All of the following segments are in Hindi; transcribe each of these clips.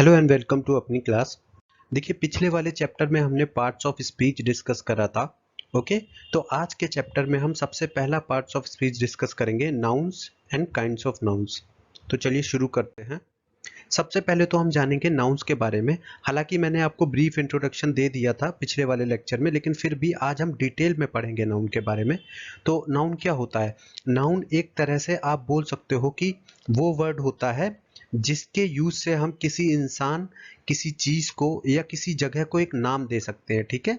हेलो एंड वेलकम टू अपनी क्लास। देखिए, पिछले वाले चैप्टर में हमने पार्ट्स ऑफ स्पीच डिस्कस करा था। ओके, तो आज के चैप्टर में हम सबसे पहला पार्ट्स ऑफ स्पीच डिस्कस करेंगे, nouns and kinds of nouns. तो चलिए शुरू करते हैं। सबसे पहले तो हम जानेंगे नाउन्स के बारे में। हालांकि मैंने आपको ब्रीफ इंट्रोडक्शन दे दिया था पिछले वाले लेक्चर में, लेकिन फिर भी आज हम डिटेल में पढ़ेंगे नाउन के बारे में। तो नाउन क्या होता है? नाउन एक तरह से आप बोल सकते हो कि वो वर्ड होता है जिसके यूज से हम किसी इंसान, किसी चीज को या किसी जगह को एक नाम दे सकते हैं। ठीक है,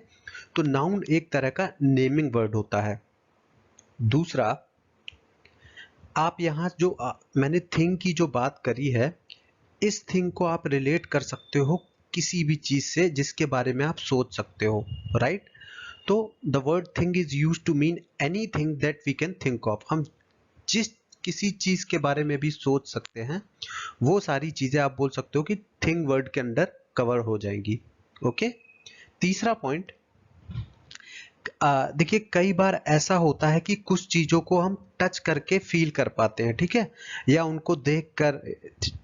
तो नाउन एक तरह का नेमिंग वर्ड होता है। दूसरा, आप यहाँ जो मैंने थिंग की जो बात करी है, इस थिंग को आप रिलेट कर सकते हो किसी भी चीज से जिसके बारे में आप सोच सकते हो, राइट? तो the word thing is use to mean anything that we can think of. हम जिस किसी चीज के बारे में भी सोच सकते हैं, वो सारी चीजें आप बोल सकते हो कि थिंग वर्ड के अंदर कवर हो जाएंगी। ओके, तीसरा पॉइंट, देखिए कई बार ऐसा होता है कि कुछ चीजों को हम टच करके फील कर पाते हैं, ठीक है, या उनको देख कर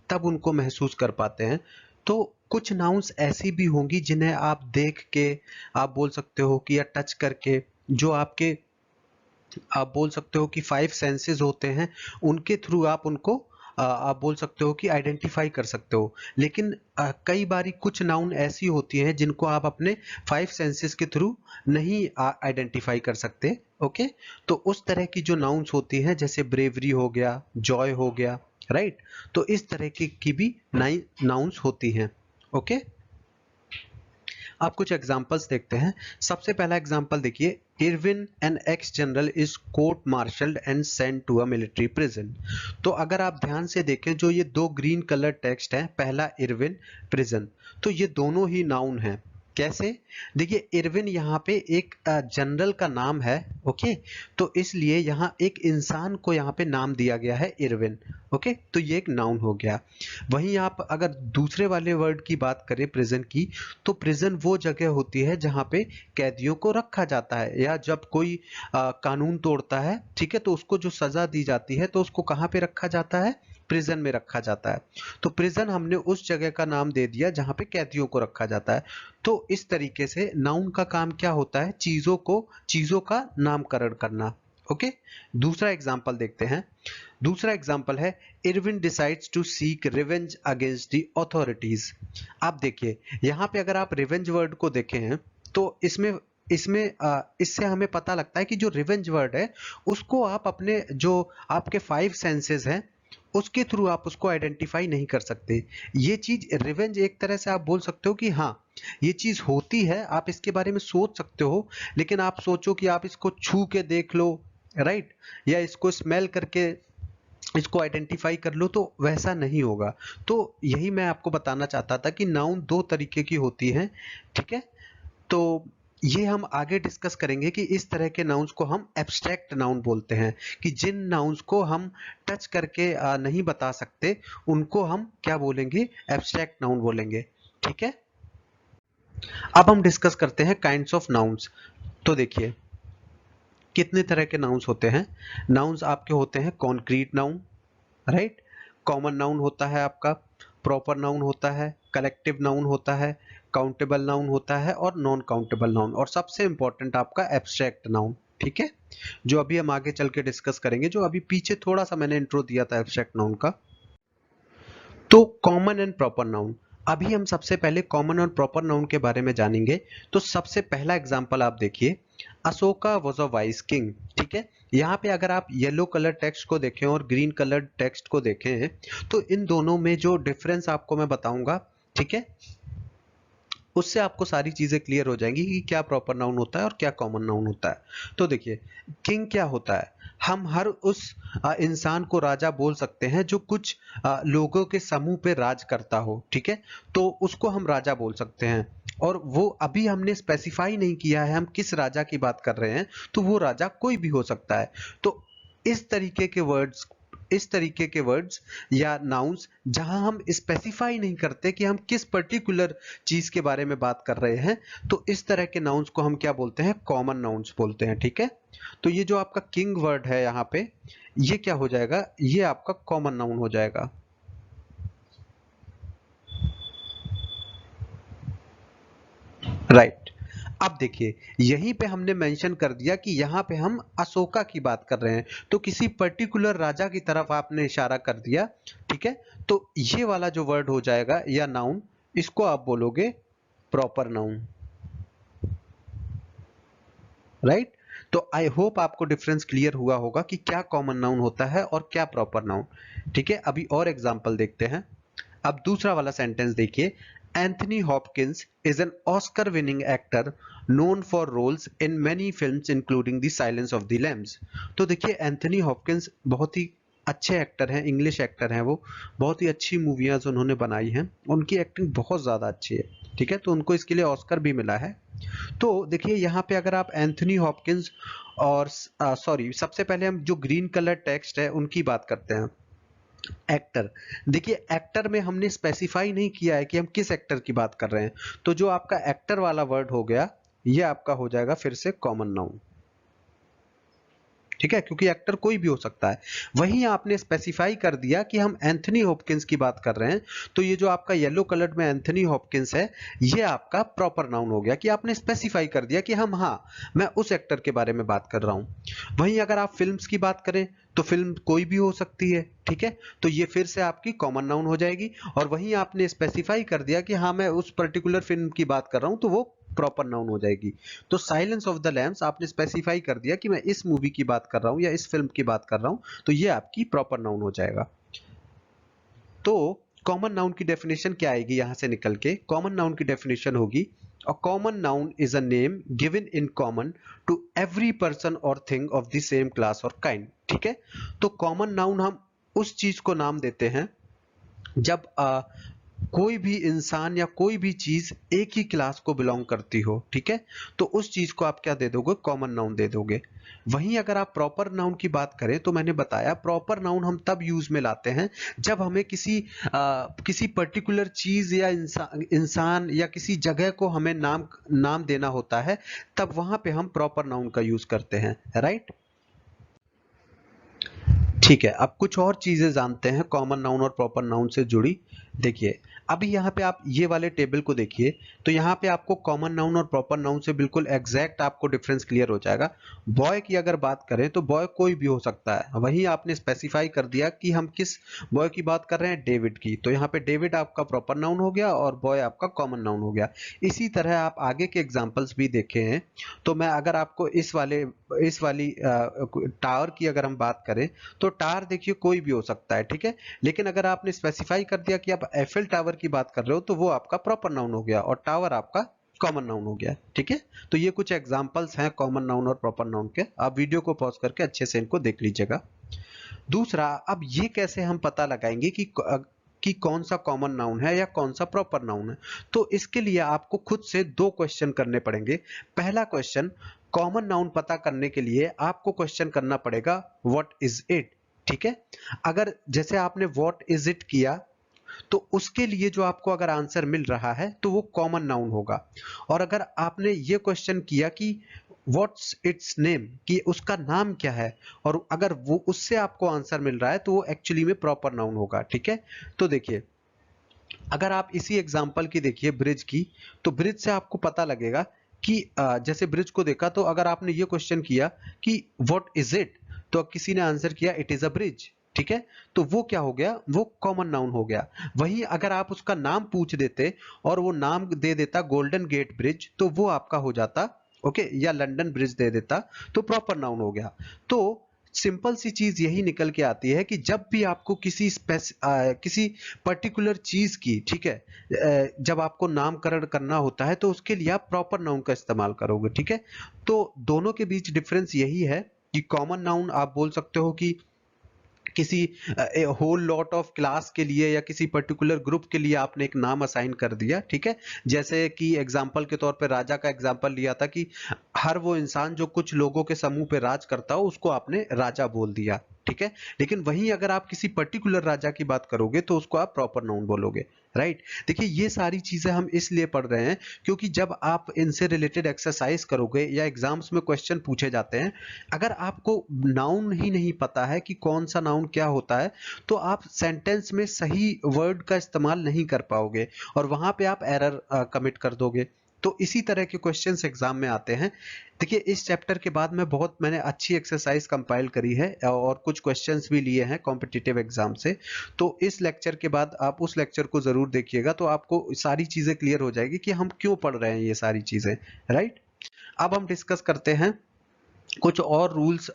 तब उनको महसूस कर पाते हैं। तो कुछ नाउन्स ऐसी भी होंगी जिन्हें आप देख के आप बोल सकते हो कि, या टच करके, जो आपके आप बोल सकते हो कि फाइव सेंसेस होते हैं, उनके थ्रू आप उनको आप बोल सकते हो कि आइडेंटिफाई कर सकते हो। लेकिन कई बारी कुछ नाउन ऐसी होती हैं जिनको आप अपने फाइव सेंसेस के थ्रू नहीं आइडेंटिफाई कर सकते। ओके, तो उस तरह की जो नाउन्स होती हैं, जैसे ब्रेवरी हो गया, जॉय हो गया, राइट, तो इस तरह की भी नाउन्स होती हैं। ओके, आप कुछ एग्जांपल्स देखते हैं। सबसे पहला एग्जांपल देखिए, Irwin an ex general is court martialed and sent to a military prison. तो अगर आप ध्यान से देखें, जो ये दो ग्रीन कलर टेक्स्ट हैं, पहला इरविन, प्रिजन, तो ये दोनों ही नाउन हैं। कैसे? देखिए, इरविन यहाँ पे एक जनरल का नाम है। ओके, तो इसलिए यहाँ एक इंसान को यहाँ पे नाम दिया गया है इरविन। ओके, तो ये एक नाउन हो गया। वहीं आप अगर दूसरे वाले वर्ड की बात करें, प्रिजन की, तो प्रिजन वो जगह होती है जहाँ पे कैदियों को रखा जाता है, या जब कोई कानून तोड़ता है, ठीक है, तो उसको जो सजा दी जाती है, तो उसको कहाँ पे रखा जाता है? प्रिजन में रखा जाता है। तो प्रिजन हमने उस जगह का नाम दे दिया जहाँ पे कैदियों को रखा जाता है। तो इस तरीके से नाउन का काम क्या होता है? चीजों का नामकरण करना। ओके, दूसरा एग्जाम्पल देखते हैं। दूसरा एग्जाम्पल है, Irwin decides to seek revenge against the authorities. आप देखिए, यहाँ पे अगर आप रिवेंज वर्ड को देखें हैं, तो इसमें इसमें इससे हमें पता लगता है कि जो रिवेंज वर्ड है, उसको आप अपने जो आपके फाइव सेंसेस हैं, उसके थ्रू आप उसको आइडेंटिफाई नहीं कर सकते। ये चीज रिवेंज एक तरह से आप बोल सकते हो कि हाँ, ये चीज होती है, आप इसके बारे में सोच सकते हो, लेकिन आप सोचो कि आप इसको छू के देख लो, राइट, या इसको स्मेल करके इसको आइडेंटिफाई कर लो, तो वैसा नहीं होगा। तो यही मैं आपको बताना चाहता था कि नाउन दो तरीके की होती हैं। ठीक है, तो ये हम आगे डिस्कस करेंगे कि इस तरह के नाउन्स को हम एब्स्ट्रैक्ट नाउन बोलते हैं, कि जिन नाउन्स को हम टच करके नहीं बता सकते, उनको हम क्या बोलेंगे? एब्स्ट्रैक्ट नाउन बोलेंगे। ठीक है, अब हम डिस्कस करते हैं काइंड्स ऑफ नाउन्स। तो देखिए, कितने तरह के नाउन्स होते हैं। नाउन्स आपके होते हैं concrete noun, right, common noun होता है आपका, प्रॉपर नाउन होता है, कलेक्टिव नाउन होता है, काउंटेबल नाउन होता है, और नॉन काउंटेबल नाउन, और सबसे इंपॉर्टेंट आपका एब्स्ट्रैक्ट नाउन। ठीक है, जो अभी हम आगे चल के डिस्कस करेंगे, जो अभी पीछे थोड़ा सा मैंने इंट्रो दिया था एब्स्ट्रैक्ट नाउन का। तो कॉमन एंड प्रॉपर नाउन, अभी हम सबसे पहले कॉमन और प्रॉपर नाउन के बारे में जानेंगे। तो सबसे पहला एग्जांपल आप देखिए, Ashoka was a wise king. ठीक है, यहाँ पे अगर आप येलो कलर टेक्स्ट को देखें और ग्रीन कलर टेक्स्ट को देखें, तो इन दोनों में जो डिफरेंस आपको मैं बताऊंगा, ठीक है, उससे आपको सारी चीजें क्लियर हो जाएंगी कि क्या प्रॉपर नाउन होता है और क्या कॉमन नाउन होता है। तो देखिए, किंग क्या होता है? हम हर उस इंसान को राजा बोल सकते हैं जो कुछ लोगों के समूह पे राज करता हो। ठीक है, तो उसको हम राजा बोल सकते हैं। और वो अभी हमने स्पेसिफाई नहीं किया है हम किस राजा की बात कर रहे हैं, तो वो राजा कोई भी हो सकता है। तो इस तरीके के वर्ड्स या नाउन्स जहां हम स्पेसिफाई नहीं करते कि हम किस पर्टिकुलर चीज के बारे में बात कर रहे हैं, तो इस तरह के नाउन्स को हम क्या बोलते हैं? कॉमन नाउन्स बोलते हैं। ठीक है, तो ये जो आपका किंग वर्ड है यहाँ पे, ये क्या हो जाएगा? ये आपका कॉमन नाउन हो जाएगा। राइट। अब देखिए, यहीं पे हमने मेंशन कर दिया कि यहाँ पे हम अशोका की बात कर रहे हैं, तो किसी पर्टिकुलर राजा की तरफ आपने इशारा कर दिया, ठीक है। तो ये वाला जो वर्ड हो जाएगा या नाउन, इसको आप बोलोगे प्रॉपर नाउन, राइट। तो आई होप आपको डिफरेंस क्लियर हुआ होगा कि क्या कॉमन नाउन होता है और क्या प्रॉपर नाउन। ठीक है, अभी और एग्जांपल देखते हैं। अब दूसरा वाला सेंटेंस देखिए, Anthony Hopkins is an Oscar winning actor known for roles in many films including the silence of the lambs. तो देखिए, एंथनी हॉपकिंस बहुत ही अच्छे एक्टर हैं, इंग्लिश एक्टर हैं, वो बहुत ही अच्छी मूवियाँ उन्होंने बनाई हैं, उनकी एक्टिंग बहुत ज़्यादा अच्छी है, ठीक है। तो उनको इसके लिए ऑस्कर भी मिला है। तो देखिए, यहाँ पे अगर आप एंथनी हॉपकिंस और सॉरी, सबसे पहले हम जो ग्रीन कलर टेक्स्ट है उनकी बात करते हैं। एक्टर, देखिए एक्टर में हमने स्पेसिफाई नहीं किया है कि हम किस एक्टर की बात कर रहे हैं, तो जो आपका एक्टर वाला वर्ड हो गया, ये आपका हो जाएगा फिर से कॉमन नाउन, ठीक है, क्योंकि एक्टर कोई भी हो सकता है। वहीं आपने स्पेसिफाई कर दिया कि हम एंथनी हॉपकिंस की बात कर रहे हैं, तो ये जो आपका येलो कलर में एंथनी हॉपकिंस है, ये आपका प्रॉपर नाउन हो गया कि आपने स्पेसिफाई कर दिया कि हम, हाँ, मैं उस एक्टर के बारे में बात कर रहा हूं। वहीं अगर आप फिल्म्स की बात करें, तो फिल्म कोई भी हो सकती है, ठीक है, तो ये फिर से आपकी कॉमन नाउन हो जाएगी। और वहीं आपने स्पेसिफाई कर दिया कि हाँ, मैं उस पर्टिकुलर फिल्म की बात कर रहा हूं, तो वो प्रॉपर नाउन हो जाएगी। तो साइलेंस ऑफ द लैम्स आपने स्पेसिफाई कर दिया कि मैं इस मूवी की बात कर रहा हूं या इस फिल्म की बात कर रहा हूं, तो ये आपकी प्रॉपर नाउन हो जाएगा। तो कॉमन नाउन की डेफिनेशन क्या आएगी यहां से निकल के? कॉमन नाउन की डेफिनेशन होगी, a common noun is a name given in common to every person or thing of the same class or kind, ठीक है। तो कॉमन नाउन हम उस चीज को नाम देते हैं जब कोई भी इंसान या कोई भी चीज एक ही क्लास को बिलोंग करती हो, ठीक है, तो उस चीज को आप क्या दे दोगे? कॉमन नाउन दे दोगे। वहीं अगर आप प्रॉपर नाउन की बात करें, तो मैंने बताया प्रॉपर नाउन हम तब यूज में लाते हैं जब हमें किसी पर्टिकुलर चीज या इंसान या किसी जगह को हमें नाम नाम देना होता है, तब वहां पे हम प्रॉपर नाउन का यूज करते हैं, राइट। ठीक है, अब कुछ और चीजें जानते हैं कॉमन नाउन और प्रॉपर नाउन से जुड़ी। देखिए, अभी यहाँ पे आप ये वाले टेबल को देखिए, तो यहाँ पे आपको कॉमन नाउन और प्रॉपर नाउन से बिल्कुल एग्जैक्ट आपको डिफरेंस क्लियर हो जाएगा। बॉय की अगर बात करें, तो बॉय कोई भी हो सकता है, वहीं आपने स्पेसिफाई कर दिया कि हम किस बॉय की बात कर रहे हैं, डेविड की, तो यहाँ पे डेविड आपका प्रॉपर नाउन हो गया और बॉय आपका कॉमन नाउन हो गया। इसी तरह आप आगे के एग्जाम्पल्स भी देखे हैं, तो मैं अगर आपको इस वाली टावर की अगर हम बात करें, तो टावर देखिए कोई भी हो सकता है, ठीक है। लेकिन अगर आपने स्पेसिफाई कर दिया कि आप एफएल टावर की बात कर रहे हो, तो वो आपका प्रॉपर नाउन हो गया और टावर आपका कॉमन नाउन हो गया, ठीक है। तो ये कुछ एग्जांपल्स हैं कॉमन नाउन और प्रॉपर नाउन के, आप वीडियो को पॉज करके अच्छे से इनको देख लीजिएगा। दूसरा, अब ये कैसे हम पता लगाएंगे कि कौन सा कॉमन नाउन है या कौन सा प्रॉपर नाउन है? तो इसके लिए आपको खुद से दो क्वेश्चन करने पड़ेंगे। पहला क्वेश्चन, कॉमन नाउन पता करने के लिए आपको क्वेश्चन करना पड़ेगा व्हाट इज इट, ठीक है। अगर जैसे आपने व्हाट इज इट किया, तो उसके लिए जो आपको अगर आंसर मिल रहा है, तो वो कॉमन नाउन होगा। और अगर आपने ये क्वेश्चन किया कि व्हाट्स इट्स नेम, कि उसका नाम क्या है, और अगर वो उससे आपको आंसर मिल रहा है, तो वो एक्चुअली में प्रॉपर नाउन होगा, ठीक है। तो देखिए, अगर आप इसी एग्जांपल की देखिए ब्रिज की, तो ब्रिज से आपको पता लगेगा कि जैसे ब्रिज को देखा, तो अगर आपने ये क्वेश्चन किया कि व्हाट इज इट, तो किसी ने आंसर किया इट इज अ ब्रिज, ठीक है, तो वो क्या हो गया? वो कॉमन नाउन हो गया। वहीं अगर आप उसका नाम पूछ देते और वो नाम दे देता गोल्डन गेट ब्रिज, तो वो आपका हो जाता ओके, या लंदन ब्रिज दे देता, तो प्रॉपर नाउन हो गया। तो सिंपल सी चीज यही निकल के आती है कि जब भी आपको किसी पर्टिकुलर चीज की, ठीक है, जब आपको नामकरण करना होता है, तो उसके लिए आप प्रॉपर नाउन का इस्तेमाल करोगे, ठीक है। तो दोनों के बीच डिफरेंस यही है कि कॉमन नाउन आप बोल सकते हो कि किसी होल लॉट ऑफ क्लास के लिए या किसी पर्टिकुलर ग्रुप के लिए आपने एक नाम असाइन कर दिया, ठीक है। जैसे कि एग्जांपल के तौर पे राजा का एग्जांपल लिया था कि हर वो इंसान जो कुछ लोगों के समूह पे राज करता हो, उसको आपने राजा बोल दिया, ठीक है। लेकिन वहीं अगर आप किसी पर्टिकुलर राजा की बात करोगे, तो उसको आप प्रॉपर नाउन बोलोगे, राइट। देखिए, ये सारी चीजें हम इसलिए पढ़ रहे हैं क्योंकि जब आप इनसे रिलेटेड एक्सरसाइज करोगे या एग्जाम्स में क्वेश्चन पूछे जाते हैं, अगर आपको नाउन ही नहीं पता है कि कौन सा नाउन क्या होता है, तो आप सेंटेंस में सही वर्ड का इस्तेमाल नहीं कर पाओगे और वहां पे आप एरर कमिट कर दोगे। तो इसी तरह के क्वेश्चंस एग्जाम में आते हैं। देखिए इस चैप्टर के बाद मैंने अच्छी एक्सरसाइज कंपाइल करी है और कुछ क्वेश्चंस भी लिए हैं कॉम्पिटिटिव एग्जाम से। तो इस लेक्चर के बाद आप उस लेक्चर को जरूर देखिएगा, तो आपको सारी चीजें क्लियर हो जाएगी कि हम क्यों पढ़ रहे हैं ये सारी चीजें, राइट। अब हम डिस्कस करते हैं कुछ और रूल्स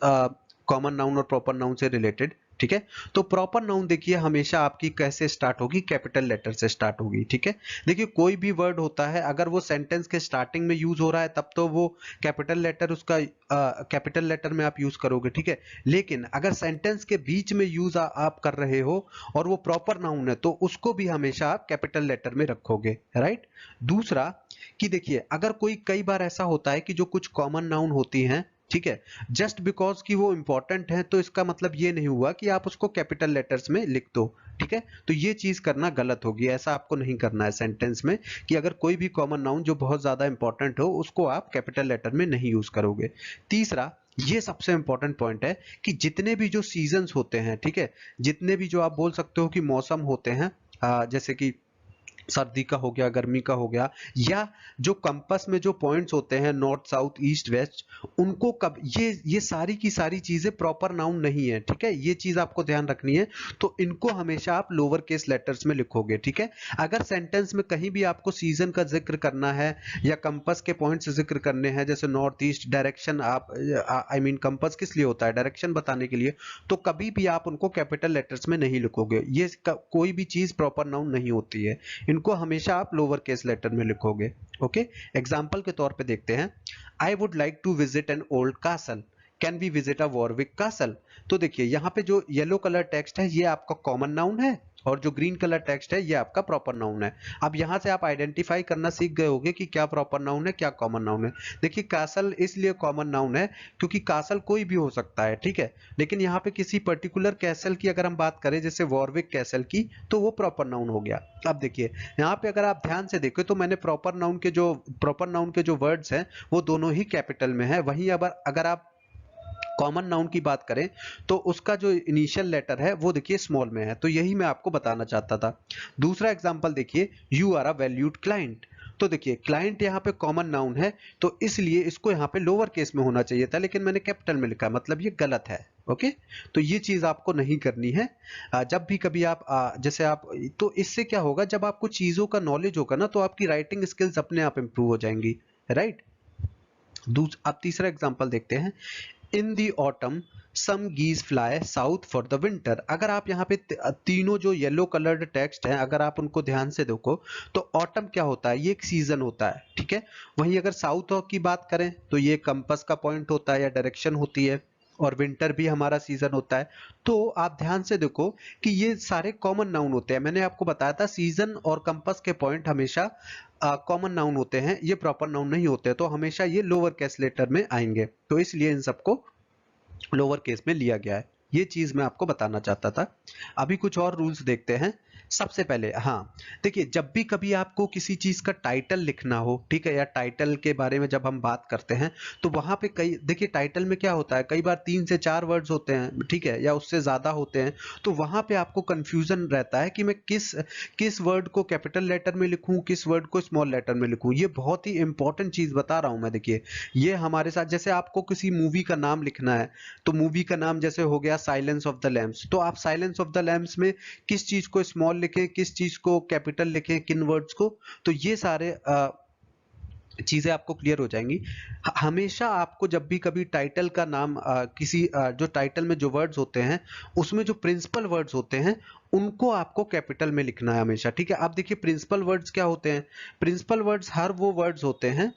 कॉमन नाउन और प्रॉपर नाउन से रिलेटेड, ठीक है। तो प्रॉपर नाउन देखिए हमेशा आपकी कैसे स्टार्ट होगी, कैपिटल लेटर से स्टार्ट होगी, ठीक है। देखिए कोई भी वर्ड होता है अगर वो सेंटेंस के स्टार्टिंग में यूज हो रहा है तब तो वो कैपिटल लेटर उसका कैपिटल लेटर में आप यूज करोगे, ठीक है। लेकिन अगर सेंटेंस के बीच में यूज आप कर रहे हो और वो प्रॉपर नाउन है तो उसको भी हमेशा आप कैपिटल लेटर में रखोगे, राइट। दूसरा कि देखिए अगर कोई कई बार ऐसा होता है कि जो कुछ कॉमन नाउन होती हैं, ठीक है, जस्ट बिकॉज कि वो इंपॉर्टेंट है तो इसका मतलब ये नहीं हुआ कि आप उसको कैपिटल लेटर्स में लिख दो, ठीक है। तो ये चीज करना गलत होगी, ऐसा आपको नहीं करना है सेंटेंस में कि अगर कोई भी कॉमन नाउन जो बहुत ज्यादा इंपॉर्टेंट हो उसको आप कैपिटल लेटर में नहीं यूज करोगे। तीसरा, ये सबसे इंपॉर्टेंट पॉइंट है कि जितने भी जो सीजन्स होते हैं, ठीक है, जितने भी जो आप बोल सकते हो कि मौसम होते हैं, जैसे कि सर्दी का हो गया, गर्मी का हो गया, या जो कंपास में जो पॉइंट्स होते हैं नॉर्थ साउथ ईस्ट वेस्ट, उनको कब ये सारी की सारी चीजें प्रॉपर नाउन नहीं है, ठीक है। ये चीज आपको ध्यान रखनी है। तो इनको हमेशा आप लोअर केस लेटर्स में लिखोगे, ठीक है। अगर सेंटेंस में कहीं भी आपको सीजन का जिक्र करना है या कंपास के पॉइंट्स जिक्र करने हैं, जैसे नॉर्थ ईस्ट डायरेक्शन, आप आई मीन कंपास किस लिए होता है, डायरेक्शन बताने के लिए, तो कभी भी आप उनको कैपिटल लेटर्स में नहीं लिखोगे। ये कोई भी चीज प्रॉपर नाउन नहीं होती है, इनको हमेशा आप लोअर केस लेटर में लिखोगे, ओके। एग्जांपल के तौर पे देखते हैं, I would like to visit an old castle, can we visit a Warwick castle. तो देखिए यहाँ पे जो येलो कलर टेक्स्ट है ये आपका कॉमन नाउन है और जो ग्रीन कलर टेक्स्ट है ये आपका प्रॉपर नाउन है। अब यहाँ से आप आइडेंटिफाई करना सीख गए होंगे कि क्या प्रॉपर नाउन है क्या कॉमन नाउन है। देखिए कासल इसलिए कॉमन नाउन है क्योंकि कासल कोई भी हो सकता है, ठीक है। लेकिन यहाँ पे किसी पर्टिकुलर कैसल की अगर हम बात करें जैसे वॉरविक कैसल की, तो वो प्रॉपर नाउन हो गया। अब देखिए यहाँ पे अगर आप ध्यान से देखो तो मैंने प्रॉपर नाउन के जो वर्ड्स हैं वो दोनों ही कैपिटल में है। वहीं अगर आप कॉमन नाउन की बात करें तो उसका जो इनिशियल लेटर है वो देखिए स्मॉल में है। तो यही मैं आपको बताना चाहता था। दूसरा एग्जांपल देखिए, you are a valued client. तो देखिए क्लाइंट यहाँ पे कॉमन नाउन है तो इसलिए इसको यहाँ पे लोअर केस में होना चाहिए था, लेकिन मैंने कैपिटल में लिखा, मतलब ये गलत है, ओके। तो ये चीज आपको नहीं करनी है। जब भी कभी आप जैसे आप, तो इससे क्या होगा, जब आपको चीजों का नॉलेज होगा ना तो आपकी राइटिंग स्किल्स अपने आप इंप्रूव हो जाएंगी, राइट। अब तीसरा एग्जांपल देखते हैं, in the autumn some geese fly south for the winter. अगर आप यहाँ पे तीनों जो येलो कलर्ड टेक्स्ट हैं अगर आप उनको ध्यान से देखो तो ऑटम क्या होता है, ये एक सीजन होता है, ठीक है। वहीं अगर साउथ की बात करें तो ये कंपास का पॉइंट होता है या डायरेक्शन होती है, और विंटर भी हमारा सीजन होता है। तो आप ध्यान से देखो कि ये सारे कॉमन नाउन होते हैं। मैंने आपको बताया था सीजन और कंपास के पॉइंट हमेशा कॉमन नाउन होते हैं, ये प्रॉपर नाउन नहीं होते, तो हमेशा ये लोअर केस लेटर में आएंगे, तो इसलिए इन सबको लोअर केस में लिया गया है। ये चीज मैं आपको बताना चाहता था। अभी कुछ और रूल्स देखते हैं। सबसे पहले हाँ, देखिए जब भी कभी आपको किसी चीज का टाइटल लिखना हो, ठीक है, या टाइटल के बारे में जब हम बात करते हैं तो वहां पे कई, देखिए टाइटल में क्या होता है, कई बार 3 से 4 वर्ड्स होते हैं, ठीक है, या उससे ज्यादा होते हैं। तो वहां पे आपको कंफ्यूजन रहता है कि मैं किस किस वर्ड को कैपिटल लेटर में लिखूं, किस वर्ड को स्मॉल लेटर में लिखूं। ये बहुत ही इंपॉर्टेंट चीज बता रहा हूं मैं। देखिए ये हमारे साथ, जैसे आपको किसी मूवी का नाम लिखना है तो मूवी का नाम जैसे हो गया साइलेंस ऑफ द लैम्स, तो आप साइलेंस ऑफ द लैम्स में किस चीज को स्मॉल लिखें, किस चीज को कैपिटल लिखें, किन वर्ड्स को, तो ये सारे चीजें आपको क्लियर हो जाएंगी। हमेशा आपको जब भी कभी टाइटल का नाम किसी जो टाइटल में जो वर्ड्स होते हैं उसमें जो प्रिंसिपल वर्ड्स होते हैं उनको आपको कैपिटल में लिखना है हमेशा, ठीक है। अब देखिए प्रिंसिपल वर्ड्स क्या होते हैं, प्रिंसिपल वर्ड्स हर वो वर्ड्स होते हैं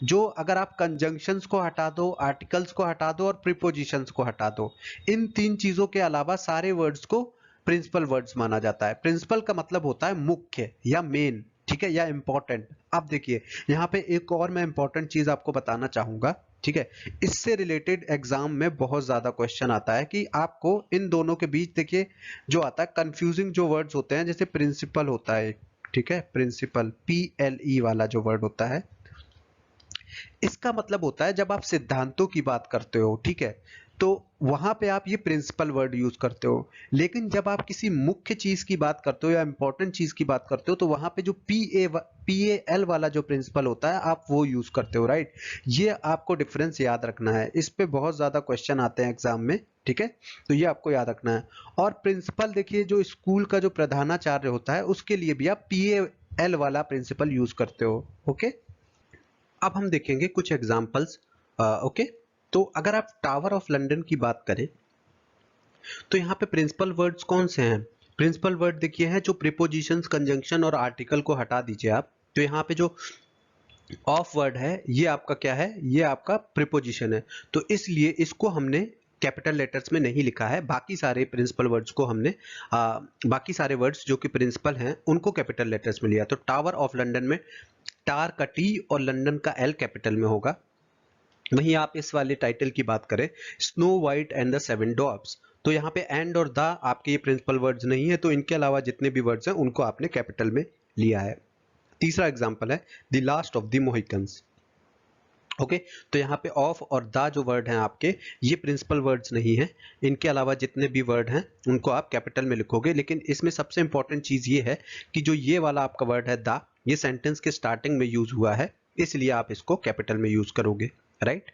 जो अगर आप कंजंक्शंस को हटा दो, आर्टिकल्स को हटा दो और प्रीपोजिशंस को हटा दो, इन 3 चीजों के अलावा सारे वर्ड्स को प्रिंसिपल वर्ड्स माना जाता है। प्रिंसिपल का मतलब होता है मुख्य या मेन, ठीक है, या इंपॉर्टेंट। अब देखिए यहाँ पे एक और मैं इंपॉर्टेंट चीज आपको बताना चाहूंगा, ठीक है। इससे रिलेटेड एग्जाम में बहुत ज्यादा क्वेश्चन आता है कि आपको इन दोनों के बीच, देखिए जो आता है कंफ्यूजिंग जो वर्ड्स होते हैं, जैसे प्रिंसिपल होता है, ठीक है, प्रिंसिपल PLE वाला जो वर्ड होता है, इसका मतलब होता है जब आप सिद्धांतों की बात करते हो, ठीक है, तो वहां पे आप ये प्रिंसिपल वर्ड यूज करते हो। लेकिन जब आप किसी मुख्य चीज की बात करते हो या इंपॉर्टेंट चीज की बात करते हो तो वहां पे जो PAL वाला जो प्रिंसिपल होता है आप वो यूज करते हो, राइट। ये आपको डिफरेंस याद रखना है, इस पे बहुत ज्यादा क्वेश्चन आते हैं एग्जाम में, ठीक है। तो ये आपको याद रखना है। और प्रिंसिपल देखिए, जो स्कूल का जो प्रधानाचार्य होता है उसके लिए भी आप PAL वाला प्रिंसिपल यूज करते हो, ओके। अब हम देखेंगे कुछ एग्जांपल्स, ओके। तो अगर आप टावर ऑफ लंदन की बात करें तो यहाँ पे प्रिंसिपल वर्ड्स कौन से हैं। प्रिंसिपल वर्ड देखिए हैं जो प्रीपोजिशंस, कंजंक्शन और आर्टिकल को हटा दीजिए आप, तो यहाँ पे जो ऑफ वर्ड है ये आपका क्या है, ये आपका प्रीपोजिशन है। तो इसलिए इसको हमने कैपिटल लेटर्स में नहीं लिखा है। बाकी सारे प्रिंसिपल वर्ड्स को हमने बाकी सारे वर्ड्स जो कि प्रिंसिपल हैं उनको कैपिटल लेटर्स में लिया। तो टावर ऑफ लंदन में टार का T और लंदन का L कैपिटल में होगा। वहीं आप इस वाले टाइटल की बात करें, snow white and the seven dwarfs, तो यहाँ पे एंड और द आपके ये प्रिंसिपल वर्ड्स नहीं है, तो इनके अलावा जितने भी वर्ड्स हैं उनको आपने कैपिटल में लिया है। तीसरा एग्जांपल है the last of the Mohicans, okay. तो यहाँ पे ऑफ और द जो वर्ड हैं आपके, ये प्रिंसिपल वर्ड्स नहीं है। इनके अलावा जितने भी वर्ड हैं उनको आप कैपिटल में लिखोगे। लेकिन इसमें सबसे इंपॉर्टेंट चीज ये है कि जो ये वाला आपका वर्ड है द, ये सेंटेंस के स्टार्टिंग में यूज हुआ है, इसलिए आप इसको कैपिटल में यूज करोगे, राइट।